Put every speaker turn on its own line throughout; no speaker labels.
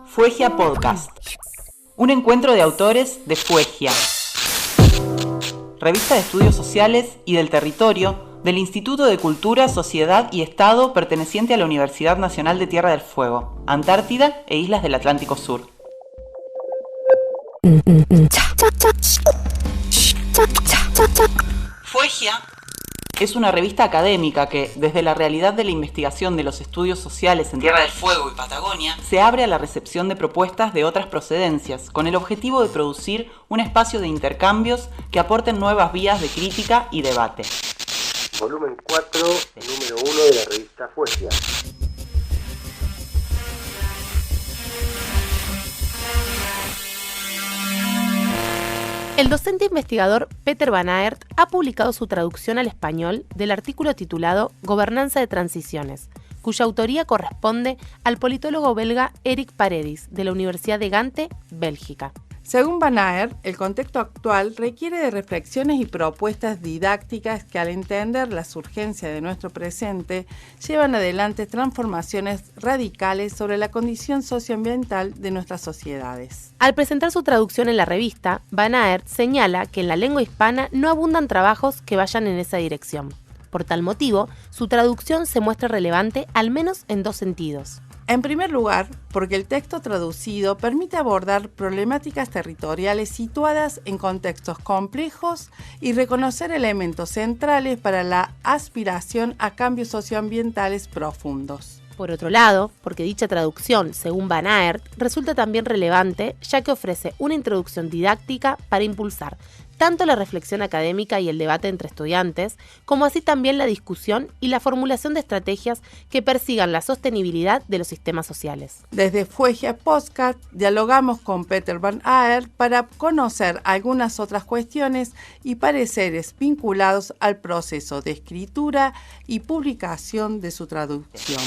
Fuegia Podcast. Un encuentro de autores de Fuegia, revista de estudios sociales y del territorio del Instituto de Cultura, Sociedad y Estado perteneciente a la Universidad Nacional de Tierra del Fuego, Antártida e Islas del Atlántico Sur. Fuegia es una revista académica que, desde la realidad de la investigación de los estudios sociales en Tierra del Fuego y Patagonia, se abre a la recepción de propuestas de otras procedencias, con el objetivo de producir un espacio de intercambios que aporten nuevas vías de crítica y debate.
Volumen 4, número 1 de la revista Fuegia.
El docente investigador Peter Van Aert ha publicado su traducción al español del artículo titulado Gobernanza de Transiciones, cuya autoría corresponde al politólogo belga Eric Paredis, de la Universidad de Gante, Bélgica.
Según Van Aert, el contexto actual requiere de reflexiones y propuestas didácticas que, al entender las urgencias de nuestro presente, llevan adelante transformaciones radicales sobre la condición socioambiental de nuestras sociedades.
Al presentar su traducción en la revista, Van Aert señala que en la lengua hispana no abundan trabajos que vayan en esa dirección. Por tal motivo, su traducción se muestra relevante al menos en dos sentidos.
En primer lugar, porque el texto traducido permite abordar problemáticas territoriales situadas en contextos complejos y reconocer elementos centrales para la aspiración a cambios socioambientales profundos.
Por otro lado, porque dicha traducción, según Van Aert, resulta también relevante, ya que ofrece una introducción didáctica para impulsar tanto la reflexión académica y el debate entre estudiantes, como así también la discusión y la formulación de estrategias que persigan la sostenibilidad de los sistemas sociales.
Desde Fuegia Podcast dialogamos con Peter Van Aert para conocer algunas otras cuestiones y pareceres vinculados al proceso de escritura y publicación de su traducción.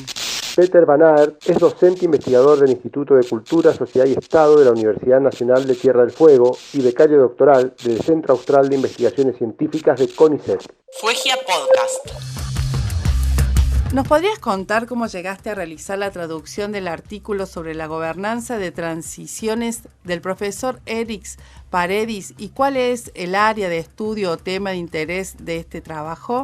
Peter Van Aert es docente investigador del Instituto de Cultura, Sociedad y Estado de la Universidad Nacional de Tierra del Fuego y becario doctoral del Centro Austral de Investigaciones Científicas de CONICET.
Fuegia Podcast.
¿Nos podrías contar cómo llegaste a realizar la traducción del artículo sobre la gobernanza de transiciones del profesor Eric Paredis y cuál es el área de estudio o tema de interés de este trabajo?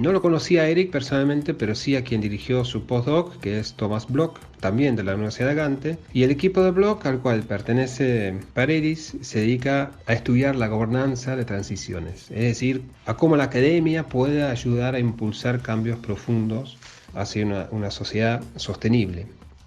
No lo conocía a Eric personalmente, pero sí a quien dirigió su postdoc, que es Thomas Bloch, también de la Universidad de Gante, y el equipo de Bloch al cual pertenece Paredis se dedica a estudiar la gobernanza de transiciones, es decir, a cómo la academia puede ayudar a impulsar cambios profundos hacia una sociedad sostenible.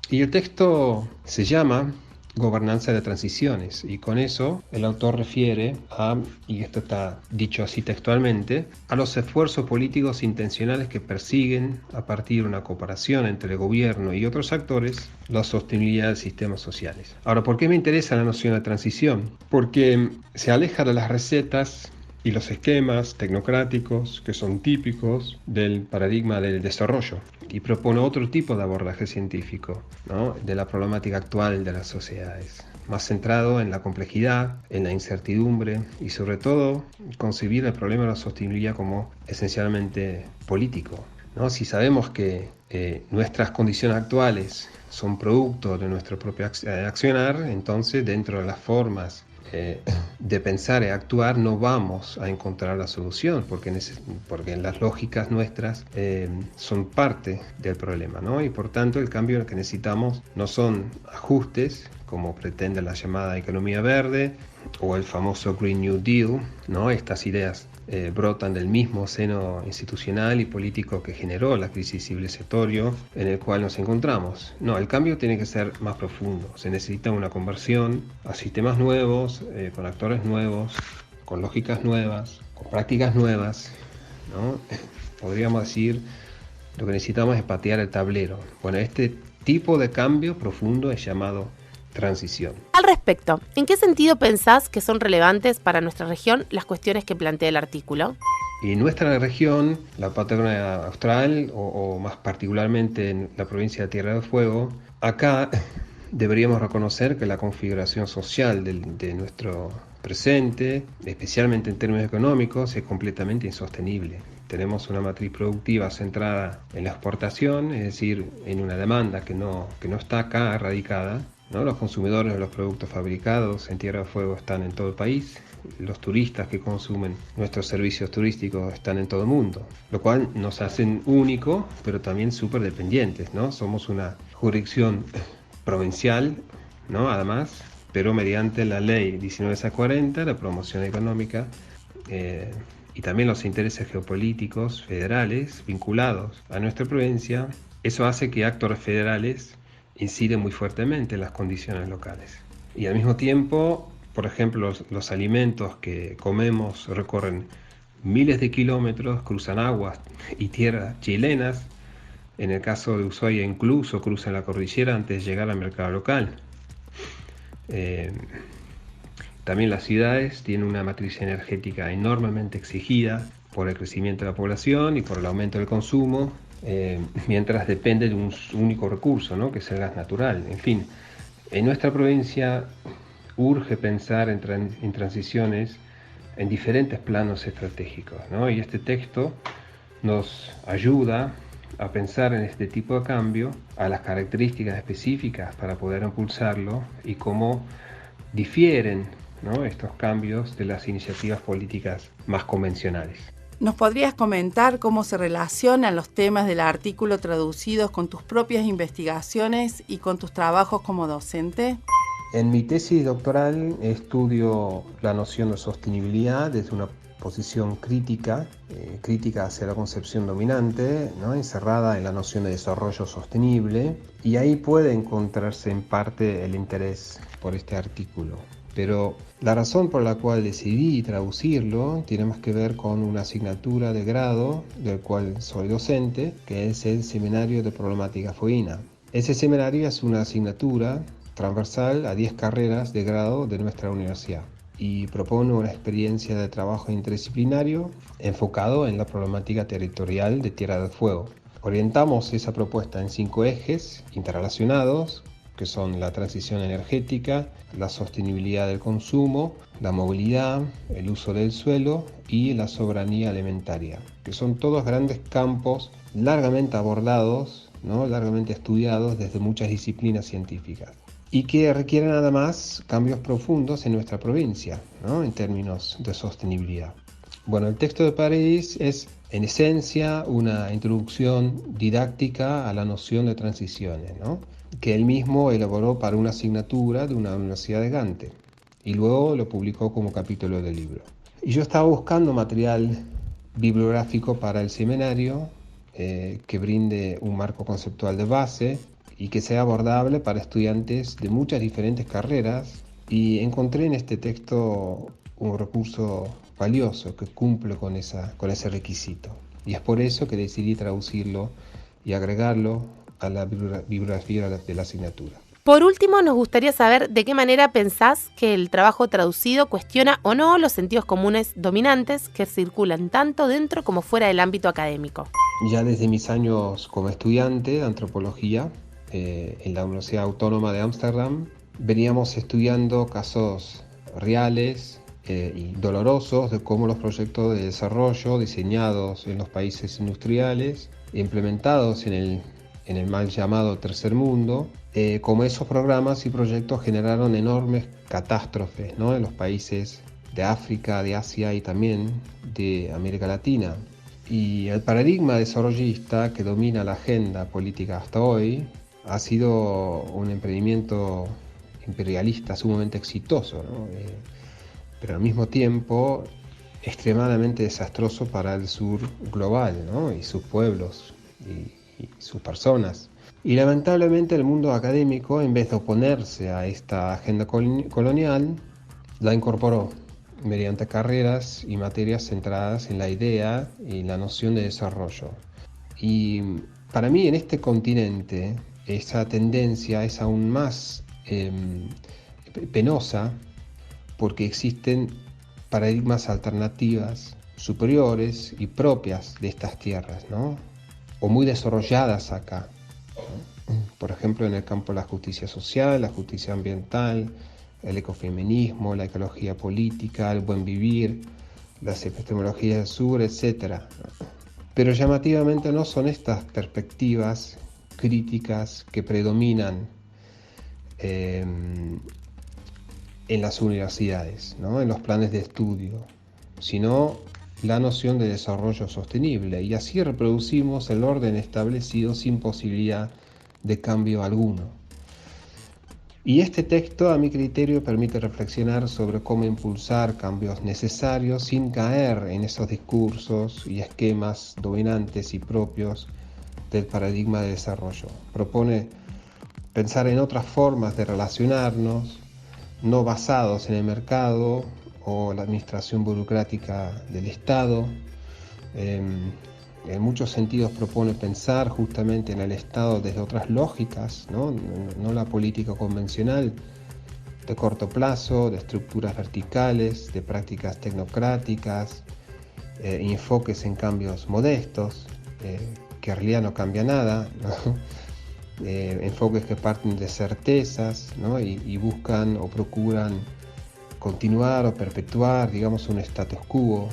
Y el texto se llama Gobernanza de Transiciones, y con eso el autor refiere a, y esto está dicho así textualmente, a los esfuerzos políticos intencionales que persiguen, a partir de una cooperación entre el gobierno y otros actores, la sostenibilidad de sistemas sociales. Ahora, ¿por qué me interesa la noción de transición? Porque se aleja de las recetas y los esquemas tecnocráticos que son típicos del paradigma del desarrollo y propone otro tipo de abordaje científico, ¿no?, de la problemática actual de las sociedades, más centrado en la complejidad, en la incertidumbre y sobre todo concebir el problema de la sostenibilidad como esencialmente político, ¿no? Si sabemos que nuestras condiciones actuales son producto de nuestro propio accionar, entonces dentro de las formas de pensar y actuar no vamos a encontrar la solución porque las lógicas nuestras son parte del problema, ¿no? Y por tanto el cambio que necesitamos no son ajustes como pretende la llamada economía verde o el famoso Green New Deal, ¿no? Estas ideas brotan del mismo seno institucional y político que generó la crisis civilizatoria en el cual nos encontramos. No, el cambio tiene que ser más profundo. Se necesita una conversión a sistemas nuevos, con actores nuevos, con lógicas nuevas, con prácticas nuevas, ¿no? Podríamos decir, lo que necesitamos es patear el tablero. Bueno, este tipo de cambio profundo es llamado transición.
Al respecto, ¿en qué sentido pensás que son relevantes para nuestra región las cuestiones que plantea el artículo?
Y nuestra región, la Patagonia Austral, o más particularmente en la provincia de Tierra del Fuego, acá deberíamos reconocer que la configuración social de nuestro presente, especialmente en términos económicos, es completamente insostenible. Tenemos una matriz productiva centrada en la exportación, es decir, en una demanda que no está acá radicada, ¿no? Los consumidores de los productos fabricados en Tierra del Fuego están en todo el país, los turistas que consumen nuestros servicios turísticos están en todo el mundo, lo cual nos hace únicos, pero también súper dependientes, ¿no? Somos una jurisdicción provincial, ¿no? Además, pero mediante la ley 1940, la promoción económica y también los intereses geopolíticos federales vinculados a nuestra provincia, eso hace que actores federales inciden muy fuertemente en las condiciones locales. Y al mismo tiempo, por ejemplo, los alimentos que comemos recorren miles de kilómetros, cruzan aguas y tierras chilenas. En el caso de Ushuaia incluso cruzan la cordillera antes de llegar al mercado local. También las ciudades tienen una matriz energética enormemente exigida por el crecimiento de la población y por el aumento del consumo, mientras depende de un único recurso, ¿no? Que es el gas natural. En fin, en nuestra provincia urge pensar en transiciones en diferentes planos estratégicos, ¿no? Y este texto nos ayuda a pensar en este tipo de cambio, a las características específicas para poder impulsarlo y cómo difieren, ¿no? Estos cambios de las iniciativas políticas más convencionales.
¿Nos podrías comentar cómo se relacionan los temas del artículo traducidos con tus propias investigaciones y con tus trabajos como docente?
En mi tesis doctoral estudio la noción de sostenibilidad desde una posición crítica hacia la concepción dominante, ¿no? Encerrada en la noción de desarrollo sostenible, y ahí puede encontrarse en parte el interés por este artículo. Pero la razón por la cual decidí traducirlo tiene más que ver con una asignatura de grado del cual soy docente, que es el Seminario de Problemática Fueguina. Ese seminario es una asignatura transversal a 10 carreras de grado de nuestra universidad y propone una experiencia de trabajo interdisciplinario enfocado en la problemática territorial de Tierra del Fuego. Orientamos esa propuesta en 5 ejes interrelacionados, que son la transición energética, la sostenibilidad del consumo, la movilidad, el uso del suelo y la soberanía alimentaria, que son todos grandes campos largamente abordados, ¿no? Largamente estudiados desde muchas disciplinas científicas, y que requieren además cambios profundos en nuestra provincia, ¿no? En términos de sostenibilidad. Bueno, el texto de Paredes es en esencia una introducción didáctica a la noción de transiciones, ¿no? Que él mismo elaboró para una asignatura de una universidad de Gante y luego lo publicó como capítulo del libro. Y yo estaba buscando material bibliográfico para el seminario que brinde un marco conceptual de base y que sea abordable para estudiantes de muchas diferentes carreras, y encontré en este texto un recurso valioso que cumple con ese requisito. Y es por eso que decidí traducirlo y agregarlo a la bibliografía de la asignatura.
Por último, nos gustaría saber de qué manera pensás que el trabajo traducido cuestiona o no los sentidos comunes dominantes que circulan tanto dentro como fuera del ámbito académico.
Ya desde mis años como estudiante de antropología en la Universidad Autónoma de Ámsterdam, veníamos estudiando casos reales y dolorosos de cómo los proyectos de desarrollo diseñados en los países industriales, implementados en el mal llamado tercer mundo, como esos programas y proyectos generaron enormes catástrofes, ¿no? En los países de África, de Asia y también de América Latina. Y el paradigma desarrollista que domina la agenda política hasta hoy ha sido un emprendimiento imperialista sumamente exitoso, ¿no? Pero al mismo tiempo extremadamente desastroso para el sur global, ¿no? Y sus pueblos y sus personas. Y lamentablemente el mundo académico, en vez de oponerse a esta agenda colonial, la incorporó mediante carreras y materias centradas en la idea y la noción de desarrollo. Y para mí en este continente esa tendencia es aún más penosa, porque existen paradigmas alternativas superiores y propias de estas tierras, ¿no? O muy desarrolladas acá, ¿no? por ejemplo en el campo de la justicia social, la justicia ambiental, el ecofeminismo, la ecología política, el buen vivir, las epistemologías del sur, etc. Pero llamativamente no son estas perspectivas críticas que predominan en las universidades, ¿no? En los planes de estudio, sino la noción de desarrollo sostenible, y así reproducimos el orden establecido sin posibilidad de cambio alguno. Y este texto, a mi criterio, permite reflexionar sobre cómo impulsar cambios necesarios sin caer en esos discursos y esquemas dominantes y propios del paradigma de desarrollo. Propone pensar en otras formas de relacionarnos, no basados en el mercado o la administración burocrática del Estado. En muchos sentidos propone pensar justamente en el Estado desde otras lógicas, no la política convencional de corto plazo, de estructuras verticales, de prácticas tecnocráticas, enfoques en cambios modestos, que en realidad no cambia nada, ¿no? Enfoques que parten de certezas, ¿no? y buscan o procuran continuar o perpetuar, digamos, un status quo,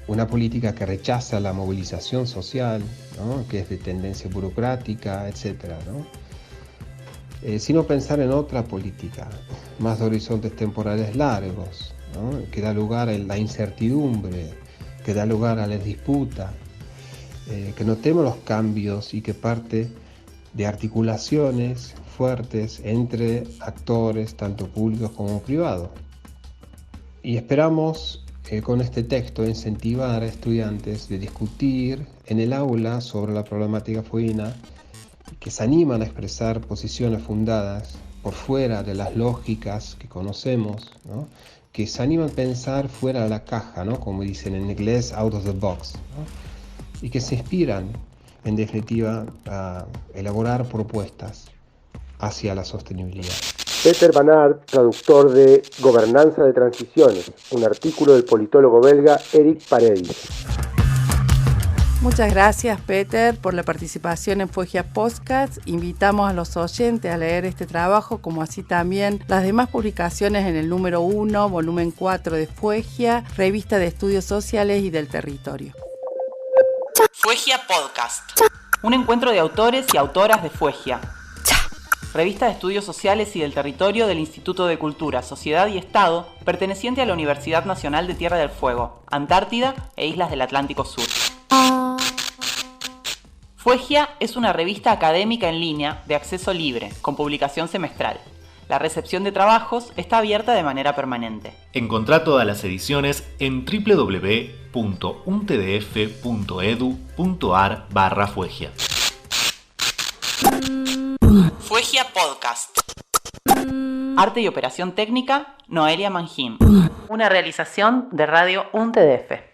una política que rechaza la movilización social, ¿no? Que es de tendencia burocrática, etc., ¿no? Sino pensar en otra política, más de horizontes temporales largos, ¿no? Que da lugar a la incertidumbre, que da lugar a la disputa, que notemos los cambios y que parte de articulaciones fuertes entre actores, tanto públicos como privados. Y esperamos con este texto incentivar a estudiantes de discutir en el aula sobre la problemática fueguina, que se animan a expresar posiciones fundadas por fuera de las lógicas que conocemos, ¿no? Que se animan a pensar fuera de la caja, ¿no? Como dicen en inglés, out of the box, ¿no? Y que se inspiran, en definitiva, a elaborar propuestas hacia la sostenibilidad.
Peter Van Aert, traductor de Gobernanza de Transiciones, un artículo del politólogo belga Eric Paredis.
Muchas gracias, Peter, por la participación en Fuegia Podcast. Invitamos a los oyentes a leer este trabajo, como así también las demás publicaciones en el número 1, volumen 4 de Fuegia, revista de estudios sociales y del territorio.
Fuegia Podcast, un encuentro de autores y autoras de Fuegia, revista de estudios sociales y del territorio del Instituto de Cultura, Sociedad y Estado, perteneciente a la Universidad Nacional de Tierra del Fuego, Antártida e Islas del Atlántico Sur. Fuegia es una revista académica en línea de acceso libre, con publicación semestral. La recepción de trabajos está abierta de manera permanente.
Encontrá todas las ediciones en www.untdf.edu.ar/Fuegia.
Fuegia Podcast. Arte y operación técnica, Noelia Mangín. Una realización de Radio UNTDF.